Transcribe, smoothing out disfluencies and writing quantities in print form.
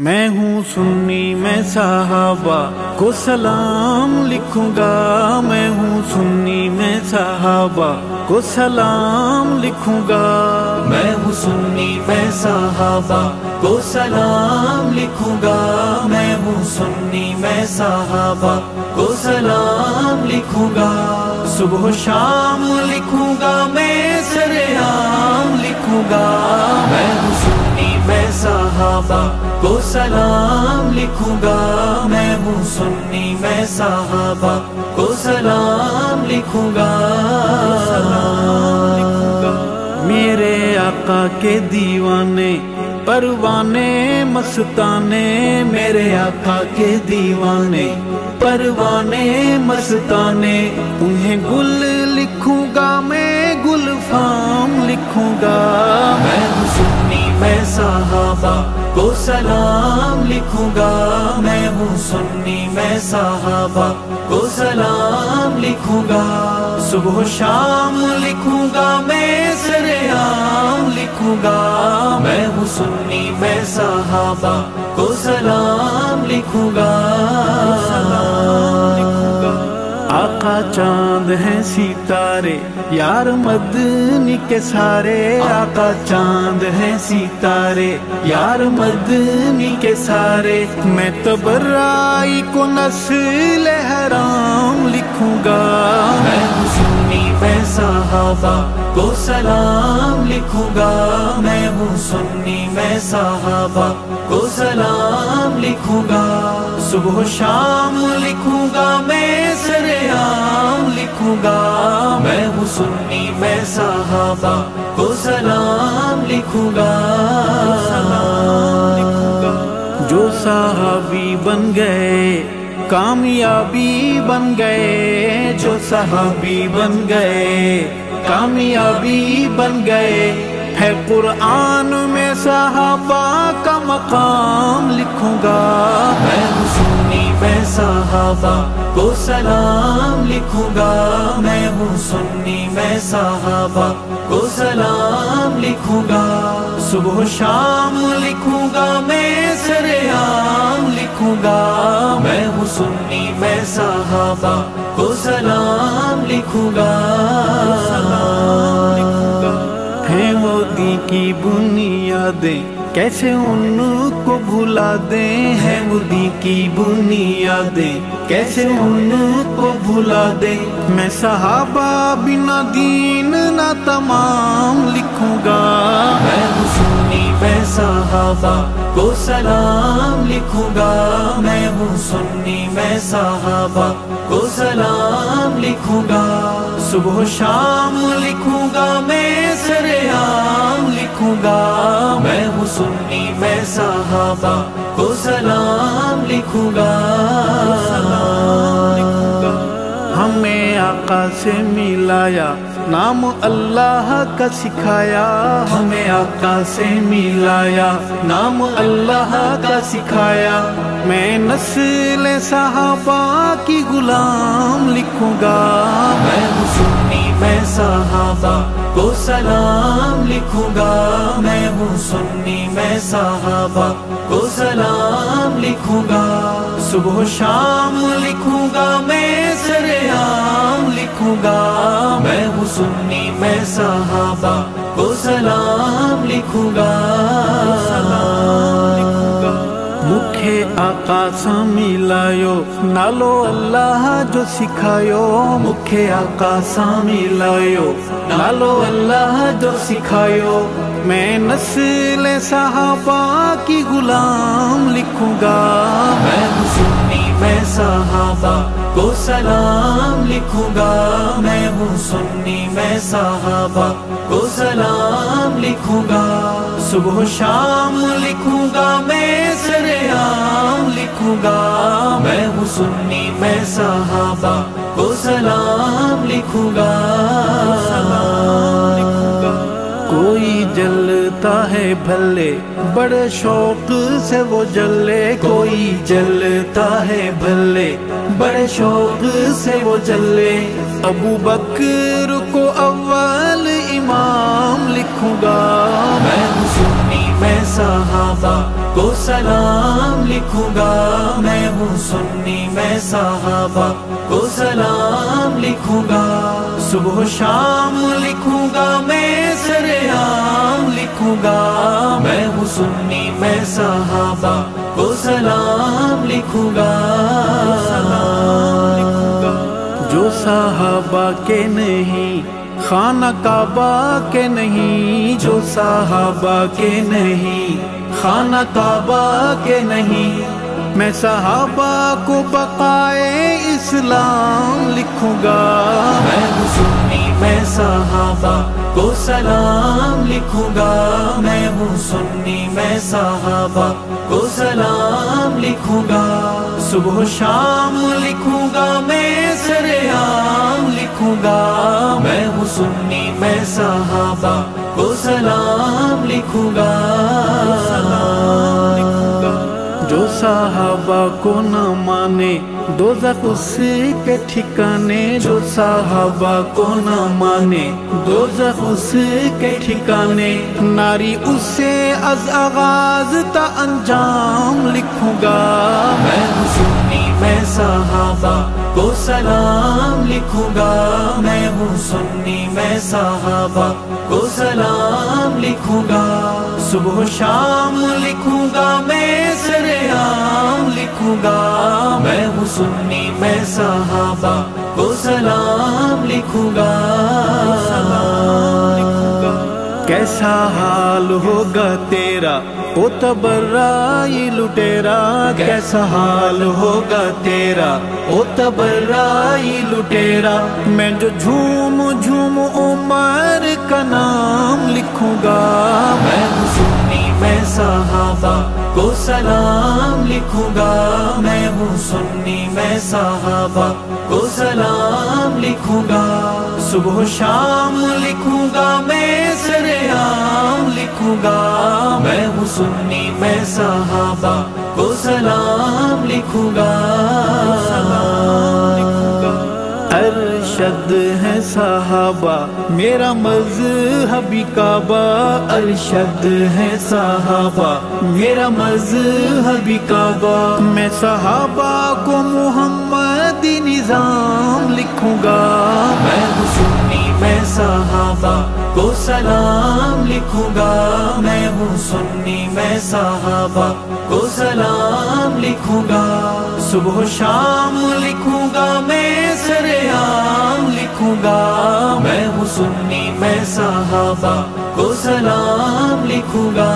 میں ہوں سنی میں صحابہ کو سلام لکھوں گا، میں ہوں سنی میں صحابہ کو سلام لکھوں گا، میں ہوں سنی میں صحابہ کو سلام لکھوں گا، میں ہوں سنی میں صحابہ کو سلام لکھوں گا، صبح و شام لکھوں گا، میں سرعام لکھوں گا، میں ہوں سنی میں صحابہ کو سلام لکھوں گا، میں ہوں سنی میں صحابہ کو سلام لکھوں گا، میرے آقا کے دیوانے پروانے مستانے، میرے آقا کے دیوانے پروانے مستانے، انہیں گل لکھوں گا میں گلفام لکھوں گا، میں ہوں سنی میں صحابہ کو سلام لکھوں گا، میں ہوں سنی میں صحابہ کو سلام لکھوں گا، صبح و شام لکھوں گا، میں سرعام لکھوں گا، میں ہوں سنی میں صحابہ کو سلام لکھوں گا، آقا چاند ہیں ستارے یار مدنی کے سارے، آقا چاند ہیں ستارے یار مدنی کے سارے، میں تبرائی کو نسل حرام لکھوں گا، میں ہوں سنی میں صحابہ کو سلام لکھوں گا، میں ہوں سنی میں صحابہ کو سلام لکھوں گا، صبح و شام لکھوں گا، میں سرعام لکھوں گا، میں ہوں سنی میں صحابہ کو سلام لکھوں گا، جو صحابی بن گئے کامیابی بن گئے، جو صحابی بن گئے کامیابی بن گئے، ہے قرآن میں صحابہ کا مقام لکھوں گا، میں ہوں سنی میں صحابہ کو سلام لکھوں گا، میں ہوں سنی میں صحابہ کو سلام لکھوں گا، صبح و شام لکھوں گا، میں سرعام لکھوں گا، میں ہوں سنی میں صحابہ کو سلام لکھوں گا، ہیں وہ دین کی بنیادیں کیسے ان کو بھلا دیں، ہے وہ دین کی بنیادیں کیسے ان کو بھلا دیں، میں صحابہ بنا دین نہ تمام لکھوں گا، میں ہوں سنی میں صحابہ کو سلام لکھوں گا، میں ہوں سنی میں صحابہ کو سلام لکھوں گا، صبح و شام لکھوں گا، میں سرعام لکھوں گا، میں ہوں سنی میں صحابہ کو سلام لکھوں گا، ہمیں آقا سے ملایا نام اللہ کا سکھایا، ہمیں آقا سے ملایا نام اللہ کا سکھایا، میں نسل صحابہ کی غلام لکھوں گا، میں ہوں سنی میں صحابہ کو سلام لکھوں گا، میں ہوں سنی میں صحابہ کو سلام لکھوں گا، صبح و شام لکھوں گا، میں سرعام لکھوں گا، میں ہوں سنی میں صحابہ کو سلام لکھوں گا، مکھے آقا سا ملایو نالو اللہ جو سکھایو، مکھے آقا سا ملایو نالو اللہ جو سکھایو، میں نسل صحابہ کی غلام لکھوں گا، میں ہوں سنی میں صحابہ کو سلام لکھوں گا، میں ہوں سنی میں صحابہ کو سلام لکھوں گا، صبح و شام لکھوں گا، میں سرعام لکھوں گا، میں ہوں سنی میں صحابہ کو سلام لکھوں گا، کوئی جلتا ہے بھلے بڑے شوق سے وہ جلے، کوئی جلتا ہے بھلے بڑے شوق سے وہ جلے، ابو بکر کو اول امام لکھوں گا، میں ہوں سنی میں صحابہ کو سلام لکھوں گا، میں ہوں سنی میں صحابہ کو سلام لکھوں گا، صبح و شام لکھوں گا، میں سرعام لکھوں گا، میں ہوں سنی میں صحابہ کو سلام لکھوں گا، جو صحابہ کے نہیں خانہ کعبہ کے نہیں، جو صحابہ کے نہیں خانہ کعبہ کے نہیں، میں صحابہ کو بقائے اسلام لکھوں گا، میں ہوں سنی میں صحابہ کو سلام لکھوں گا، میں ہوں سنی میں صحابہ کو سلام لکھوں گا، صبح و شام لکھوں گا، میں سرعام لکھوں گا، میں ہوں سنی میں صحابہ کو سلام لکھوں گا، جو صحابہ کو نہ مانے دوزخ اس کے ٹھکانے، جو صحابہ کو نہ مانے دوزخ اس کے ٹھکانے، ناری اسے از آغاز تا انجام لکھوں گا، میں ہوں سنی میں صحابہ کو سلام لکھوں گا، میں ہوں سنی میں صحابہ کو سلام لکھوں گا، صبح و شام لکھوں گا، میں سرعام لکھوں گا، میں ہوں سنی میں صحابہ کو سلام لکھوں گا، کیسا حال ہوگا تیرا او تبرائی لٹیرا، کیسا حال ہوگا تیرا او تبرائی لٹیرا، میں جو جھوم جھوم عمر کا نام لکھوں گا، میں ہوں سنی میں صحابہ کو سلام لکھوں گا، میں ہوں سنی میں صحابہ کو سلام لکھوں گا، صبح و شام لکھوں گا، میں سرعام لکھوں گا، میں ہوں سنی میں صحابہ کو سلام لکھوں گا، ارشد ہے صحابہ میرا مذہبی کعبہ، ارشد ہے صحابہ میرا مذہبی کعبہ، میں صحابہ کو محمدی نظام لکھوں گا، میں ہوں سنی میں صحابہ کو سلام لکھوں گا، میں ہوں سنی میں صحابہ کو سلام لکھوں گا، صبح و شام لکھوں گا، میں سرعام لکھوں گا، میں ہوں سنی میں صحابہ کو سلام لکھوں گا۔